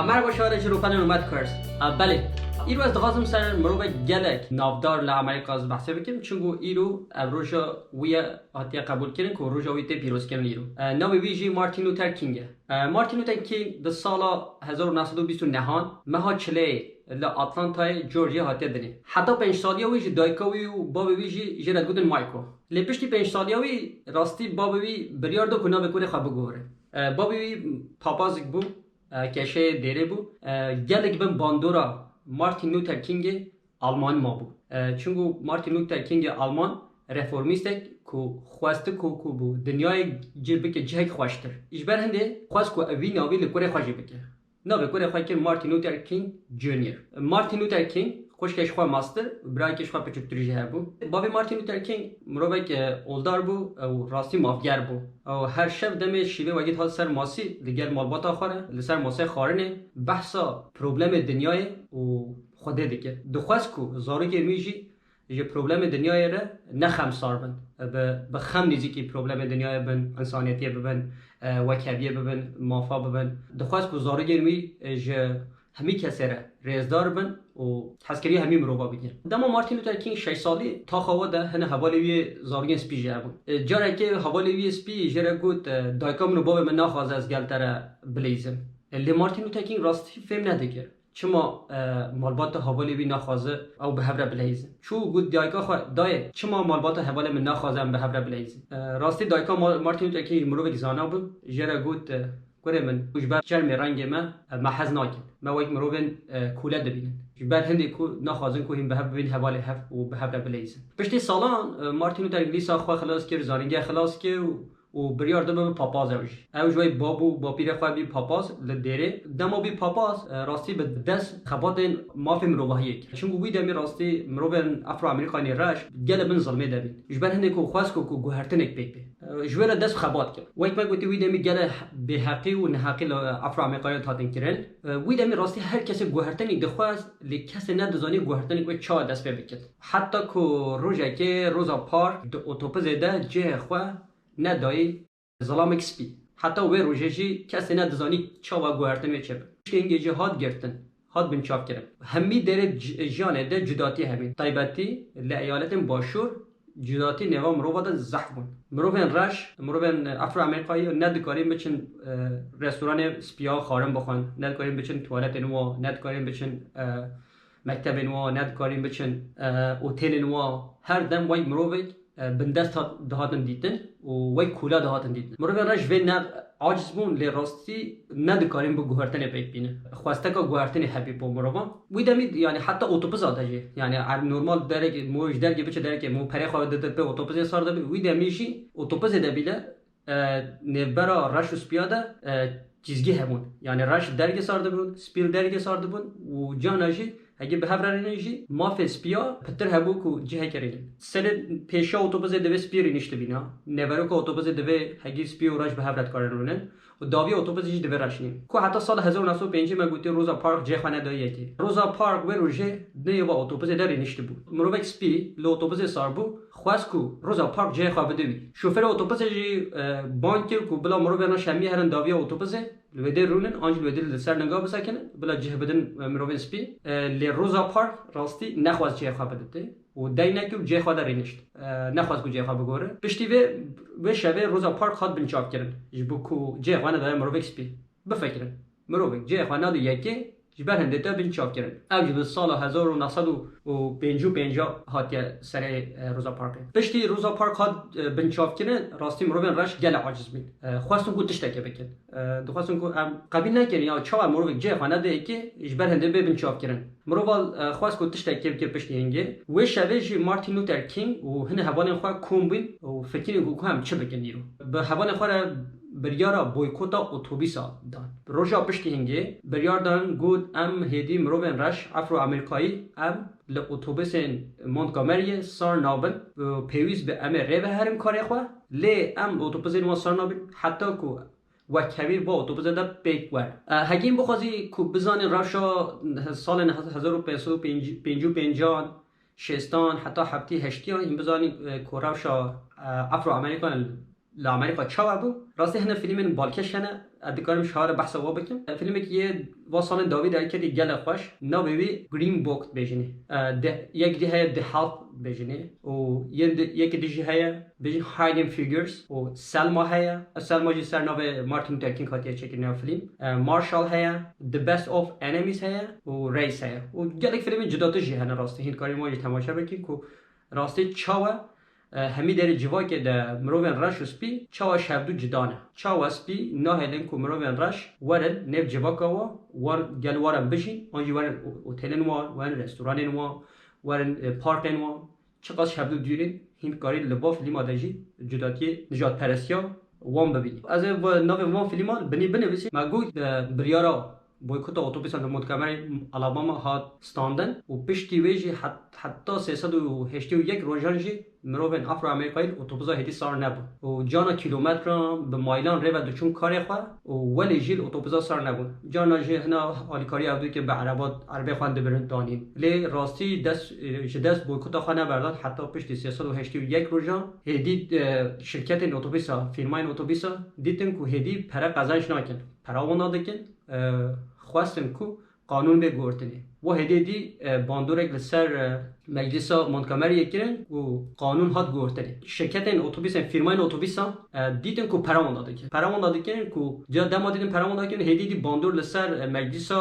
مرحبا شهر روپان اومد کرد. بله ایرو از دخواستم سر مروب گلک نافدار لامریکا از بحث بکنم چون ایرو روژا ویا هاتیا قبول کردن که روژا ویت پیروز کردن ایرو نام ویژی مارتین لوتر کینگه. مارتین لوتر کینگ در سال 1929 مها چله ل آتلانتای جورجیا هاتیا دنی. حتی 5 سالی ویژ دایکاوی و باب ویژی جرد گودن مایکو. لپشتی 5 سالی وی راستی باب وی بریاردو کنا بکنه خواب گوره. باب وی پاپازک بو کشه دیره بو گلک بن باندورا مارتین لوتر کینگ آلمان ما بو چون مارتین لوتر کینگ آلمان رفرمیسته کو خواسته کو بو دنیای جربه که جهک خوشتر ایش بر هنده خواست کو اوی ناوی لکوره خوشی بکه ناوی کوره خواه که مارتین لوتر کینگ جونیور. مارتین لوتر کینگ خوش کش خواه ماستر برای کش خواه پچکتری جه بو بابی مارتین لوتر کینگ مروبه که اولدار بو و راستی مافگر بو و هر شب دم شیوه وگید ها سر ماسی دیگر مالباتا خوره لسر ماسه خارنه بحثا پروبلم دنیای و خوده دیگه دخواست کو زاره گرمیجی یه پروبلم دنیای را نخم سار بن به خم نیزی که پروبلم دنیای بن انسانیتی ببن وکبیه ببن مافا ببن دخواست کو زاره گرمی همی کسی را ریزدار بن و حسکری همی مروبا بگیر. دما مارتین لوتر کینگ 6 سالی تا خوا ده هنه حوالی زارگین سپی جه بود. جاره که حوالی سپی جره گود دایکام رو باب من نخواست از گلتر بلیزم. لی مارتین لوتر کینگ راستی فهم ندیگر. چما مالبات حوالی بی نخوازه او به هبره بلیزه چو گود دایکا دای چما مالبات حوالی من نخوازم به هبره بلیزه راستی دایکا مارتین لوتر کینگ مروبا گزانا بود جره گود کوره من وجبر چرم رنگ ما محز ناکن ما وایک مروبن کوله دبینن جبر هندی کو نخوازن کو هم به بین حوالی هف و به هبره بلیزه پشتی سالان مارتین لوتر لیسا خو خلاص کرد زارنگه خلاص کرد و بریار دم پاپاز اوج وی بابو با پیر خو بی پاپاز لدره دمو بی پاپاز راستی به دست خبات مافی مروباهی چون وی دمی راستی مروبن افرو امریکانی راش گله بن ظلمه دبی جبر هنده کو خواست کو گوهرتنک پیپی جوره دست خبات کرد وی ما گوتی وی دمی گله به حقی و نحقی افرو امریکایی تاتن کرن وی دمی راستی هر کسی گوهرتنی دخواست لی کسی ندزانی گوهرتنی کو چا دست بکد حتی کو روزا که روزا پارک اتوپز ده جه خو ندایی ظلام اکسپی حتی و روزی کسی ندزانی چا و گوهرتن و چپ اینگه جهاد گرتن هاد بن چاپ کردن همی در جانه ده جداتی همین طیبتی لایالت باشور جداتی نوا مروبات زحمون مروبن رش مروبن افرو امریکایی ندکاریم بچن رستوران سپیا خارم بخون ندکاریم بچن توالت نوا ندکاریم بچن مکتب نوا ندکاریم بچن هتل نوا هر دم وای مروبک بندست دهاتن دیدن و وی کولا دهاتن دیدن مروه رش و نه عاجز بون لی راستی ندکاریم با گوهرتن پیک بینه خواسته که گوهرتن حبیب با مروه وی دمید یعنی حتی اتوبوس آداجی یعنی نورمال درک موج درک بچه درک مو پره خواه داده به اتوبوس سار دبی وی دمیشی اتوبوس دبیله نبرا رش و سپیاده چیزگی همون یعنی رش درک سار دبون سپیل درک سار دبون و جانجی اگه به هفر رنجی ما فسپیا پتر هبو کو جه کردن سر پیشا اتوبوس دوی سپیری نشته بینا نورو کو اتوبوس دوی هگی سپیو راش به هفرت کارن و داوی اتوبوس جی دوی راشنی کو حتی سال 1905 ما گوتی روزا پارک جه خانه دایی کی روزا پارک و روزه نه و اتوبوس داری نشته بود مروک سپی لو اتوبوس ساربو خواست کو روزا پارک جه خواب دوی شوفر اتوبوس جی بانک کو بلا مرو بنا شمی هرن داوی اتوبوس لودر رونن آنجل لودر سر نگاه بسکنن بلا جه بدن مروک سپی لی روزا پارک راستی نخواست جه خواب دته و دینه که جه خدا رینشت نخواست که جه خواب بگوره پشتی و شبه روزا پارک خود بنچاب کردن جبو کو جه خانه داره مروک سپی بفکرن مروک جه خانه دو یکی جبر هنده تا بنچاب کردن اوج به سال 1955 هاتیا سر روزا پارک پشتی روزا پارک خود بنچاب کردن راستی مروک رش گل عاجز بین خواستن کو تشتکه بکن دخواستن کو قبیل نکنی یا چا مروک جه خانه ده که جبر هنده به بنچاب کردن مروال خواست کو تشتکه که پشتی هنگه و شبه جی مارتین لوتر کینگ و هنه حوالن خوا کومبین و فکر کو هم چه بکن دیرو به حوالن خوا بریارا بویکوتا اتوبیسا دان روزا پشتی هنگه بریار دان گود ام هدی مروبن رش افرو امریکایی ام ل اتوبیس مونتگومری سار نابل پیویز به ام ری به هرم کاری خوا لی ام اتوبیس نو سار نابل حتی کو و کبیر با اتوبیس دا پیک ور هگیم بخوازی کو بزان راشا سال 1555 شستان حتی هفتی هشتی این بزانی کو راشا افرو امریکان لامریکا چاوا بو راستی هنه فیلم بالکش هنه ادکارم شهر بحث وا بکم فیلمی که یه واسان داوید درکتی گل خوش ناوی گرین بوک بجنی یک دیگه ده هالف بجنی و یک دیگه هیا بجن هایدن فیگرز و سلما هیا سلما جی سر ناو مارتین لوتر کینگ خاطر چکی ناو فیلم مارشال هیا The Best of Enemies هیا و ریس هیا و گل فیلم جدا تجی هنه راستی هین کاری ما تماشا بکیم که راستی چاوه همی در جوا که در مروون رش و سپی چاوا شبدو جدانه چاوا سپی نه هلن که مروون رش ورن نف جوا کوا ور گل ورن بشین آنجی ورن اوتلن ورن رستورانن ورن پارکن چقدر شبدو دیرین هین کاری لباف لیما دجی جداتی نجات پرستیا وام ببینی از ناو وام فیلمان بنی بسی مگوی بریارا بویکوت اتوبوس مونتگومری آلاباما هات ستاندن و پشتی ویجی حتی 381 روزانجی مروون افرو آمریکایی اتوبوسا هدی سار نبود و جانا کیلومتر به مایلان ری و دوچون کاری خوا و ولی جیل اتوبوسا سار نبود جانا جهنا آلیکاری عبدی که به عربی خوانده برن دانین لی راستی دست بویکوت خانه برداد حتی پشتی 381 روزان هدی شرکت اتوبوسا فیرمای اتوبوسا دیدن که هدی پر قزنش نکن پراونا دکن خواستن که قانون به گورتنی و هدیدی باندورک لسر مجلس مونتگومری کردن و قانون هات گورتنی شرکت این اتوبوس فیرمای اتوبوس دیدن که پرامون داده که جا دما دیدن پرامون داده که هدیدی باندور لسر مجلس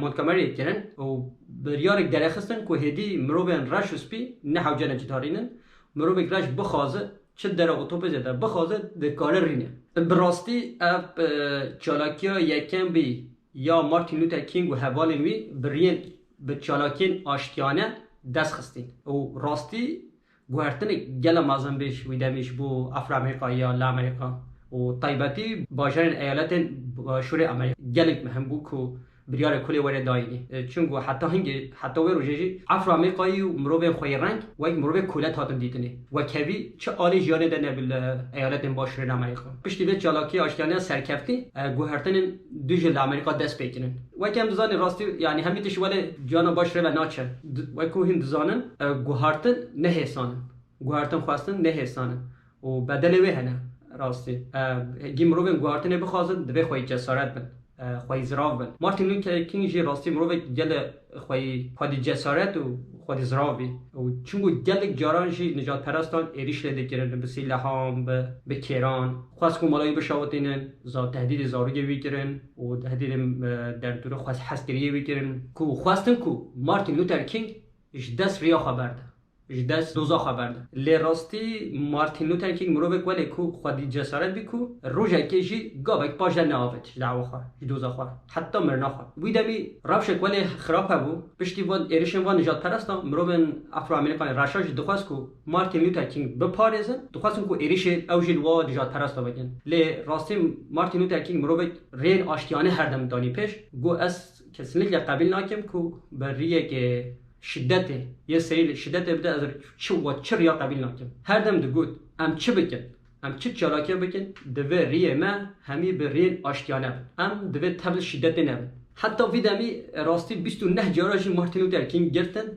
مونتگومری کردن و بریارک درخستن که هدی مروون رش سپی نه حوجه نجدارینن مروون رش بخوازه چه در اتوبوس ده بخوازه ده کار رینه براستی اب چالاکیا یکم بی یا مارتین لوتر کینگ و حوالین وی برین به چالاکین آشتیانه دست خستین و راستی گوهرتن گل مازن بیش ویدمیش بو افر امریکا یا لامریکا و طیبتی باجرین ایالت شور امریکا گلک مهم بو که بریار کلی وره داینی چون حتی وی روژی افرو آمریکایی و مروه خوی رنگ و یک مروه کولت هاتن دیدنی و کوی چه آلی جیانه دنه بل ایالت باشور آمریکا پشتی به چالاکی آشتیانه سرکفتی گوهرتن دو جلد آمریکا دست بکنن و کم دزانی راستی یعنی همی تشواله جانا باشور و ناچه و کوهین دزانن گوهرتن نه حسانن گوهرتن خواستن نه حسانن و بدل وی هنه راستی گی مروه گوهرتن بخوازن دوی خوی جسارت بند خوی زراو بند مارتین لوتر کینگ جی راستی مروه گل خوی خودی جسارت و خودی زراوی و چونگو گلک جاران جی نجات پرستان ایریش لده کرن به سیلهام به کیران خواست که مالایی بشاوتینن تهدید زاروگی وی کرن و تهدید در دور خواست حسکریه وی کرن که خواستن که مارتین لوتر کینگ اش دست ریا خبر ده اش دست دوزا خبر ده لی راستی مارتین لوتر کینگ مروه ولی که خودی جسارت بی که روژه که جی گاوک پاش در نهافت دعوا خواه دوزا خواه حتی مرنا خواه ویدمی رفشک ولی خراب بو پشتی وان ایریشن وان نجات پرستان مروه افرو امریکان رشاش دخواست که مارتین لوتر کینگ بپارزن دخواستن که ایریش اوجیل و نجات پرستا بگن لی راستی مارتین لوتر کینگ مروه رین آشتیانه هر دم دانی پیش گو از کسنیل قبیل ناکم که بریه که شدته یه سری شدت بده از چه ریا قبیل نکن هر دم دگود ام چه بکن ام چه چالاکی بکن دوه ریه ما همی به رین آشتیانه بد ام دوه تبل شدت نبد حتی ویدمی راستی 29 جاراجی مارتین لوتر کینگ گرتن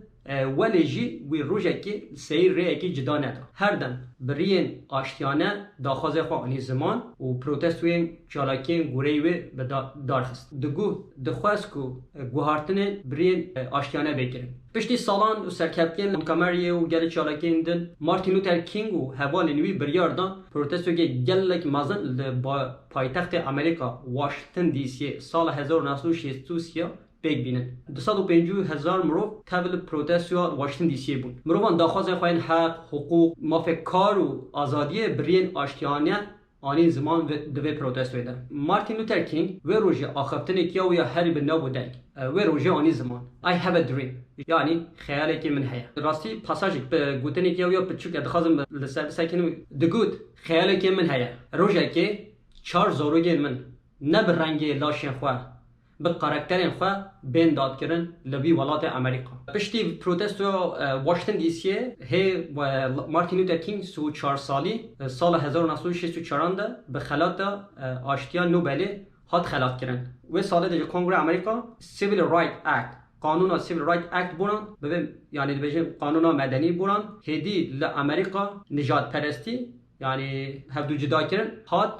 ولی جی وی روژه که سیر ریه که جدا ندا هر دم برین آشتیانه داخواز خوانی زمان و پروتستوین چالاکین گوری وی به دارخست دگو دخواست که گوهارتن برین آشتیانه بکرن پشتی سالان و سرکبکین مونتگومری و گل چالاکین دن مارتین لوتر کینگ و حوال نوی بریاردان پروتستو که گلک مازن با پایتخت امریکا واشنگتن دی سی سال 1963 بیگ بینن 250,000 مرو تبل پروتست یا واشنگتن دی سی بود مروان داخواز خواهین حق حقوق مافکار و آزادی برین آشتیانه آنی زمان دوی پروتست ویدن مارتین لوتر کینگ و روژه آخفتن کیا و یا هری به نو دنگ و روژه آنی زمان I have a dream یعنی خیالی که من هیا راستی پاساژ به گوتنی کیا و یا پچوک ادخازم لسر ساکنم دگود خیالی که من هیا روژه که چار زوروگین من نه به رنگ لاشین خواه به کاراکترین خواه بین داد کردن لبی ولات امریکا پشتی پروتست واشنگتن دی سی هی مارتین لوتر کینگ 34 سالی سال 1964 ده به خلات آشتیان نوبلی هات خلات کردن و سال دیگه کنگره امریکا سیویل رایت اکت قانون سیویل رایت اکت بودن ببین یعنی ببین قانون مدنی بودن هدی ل امریکا نجات پرستی یعنی هفدو جدا کرن هات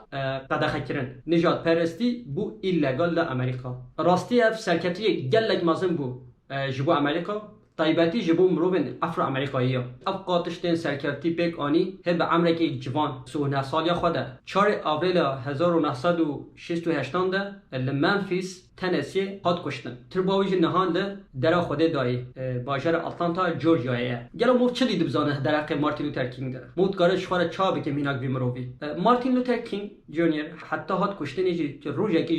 قدخه کرن نجات پرستی بو ایلگال لامریکا راستی اف سرکتی گلک مازن بو جبو امریکا طيباتي جبو مروبن افرو امريكايا اف قاتشتن سركرتي بيك اني هب امريكي جوان سو ساليا خدا 4 ابريل 1968 ده لمنفيس تنسی قاد کشتن ترباویج نهان ده درا خوده دایی باجر اتلانتا جورجیایه گلو مو چه دید بزانه درق مارتین لوتر کینگ ده مود گاره شوار چابه که میناک بیمرووی مارتین لوتر کینگ جونیور حتی هات کشتنی جی روزی که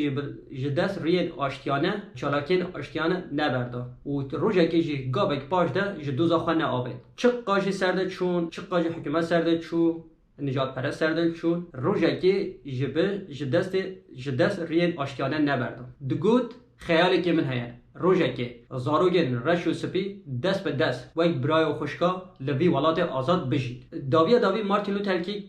جی دست رید آشتیانه چالاکین آشتیانه نبرده و روزی که جی گابک پاش ده جی دوزا خانه آبید چه قاجی سرده چون چه قاجی حکومت سرده چون نجات پرست سردن چون روزی که جدست رید آشتیانه نبردم دگود خیالی که من هیا روزی که زاروگن رش و سپی دست به دست و یک برای و خوشکا لبی ولات آزاد بجید داوی مارتین لوتر کینگ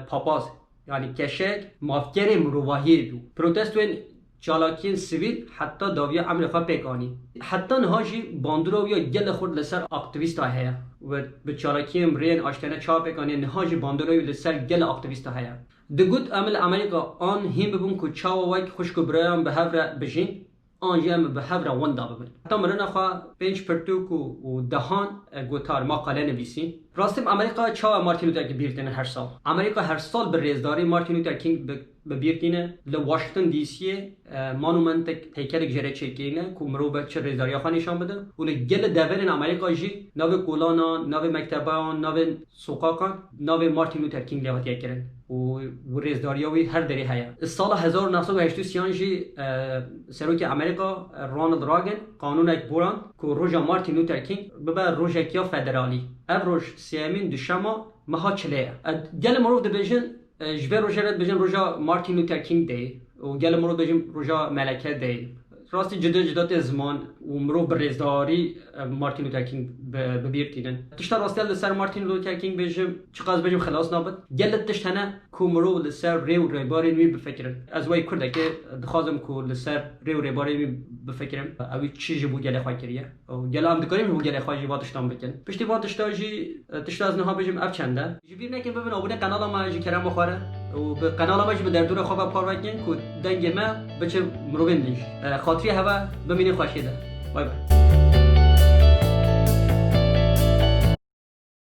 پاپاز یعنی کشک مافکر مروواهی دو پروتستوین چالاکین سیویل حتی داوی امریکا پیکانی حتی نهاجی باندرو یا گل خود لسر اکتیویست هیا و به چالاکیم رین آشتانه چاپ پیکانی نهاجی باندروی لسر گل اکتیویست هیا دگود عمل امریکا آن هم ببون که چاو وایک خوشکو برایم به هفره بجین آنجی هم به هفره وندا ببین حتی مرنا خواه پنج پرتوک و دهان گوتار مقاله نویسین راستیم امریکا چاو مارتین لوتر کینگ بیرتینه هر سال امریکا هر سال به ریزداری مارتین لوتر کینگ به بیرتینه لواشنگتن دی سی مانومنت هیکل جره چکینه که مرو به چه ریزداری خوا نشان بده و گل دورن امریکا جی نو کولانا نو مکتبان نو سوقاقان نو مارتین لوتر کینگ لواتیا کرن و ریزداریاوی هر دری هیا سال 1983 جی سروک امریکا رونالد راگن قانون یک بوران که روزا مارتین لوتر کینگ به روزا کیا فدرالی افروش سیامین دوشما مها چلیه گل مرو دبیجن جبه روزا بجن روزا مارتین لوتر کینگ دی و گل مرو بجن روزا ملکه دی راستی جدا زمان و مرو برزداری مارتین لوتر کینگ ببیرتینن تشتا راستی لسر مارتین لوتر کینگ بجم چقدر بجم خلاص نابد گلت تشتنه کو مرو لسر ریو ریباری نوی بفکرن از وای کرده که دخوازم کو لسر ریو ریباری نوی بفکرم اوی چی جبو گله خواه کریه و گله هم دکاریم جبو گله خواه جی واتشتان بکن پشتی واتشتا جی تشتا از نها بجم اف چنده جبیر نکن ببین آبونه قنال ما جی کرم بخوره و به قنال ما جی به در دور خواب پار بکن که دنگ ما بچه مرو بندیش خاطری هوا ببینید خوشیده بای بای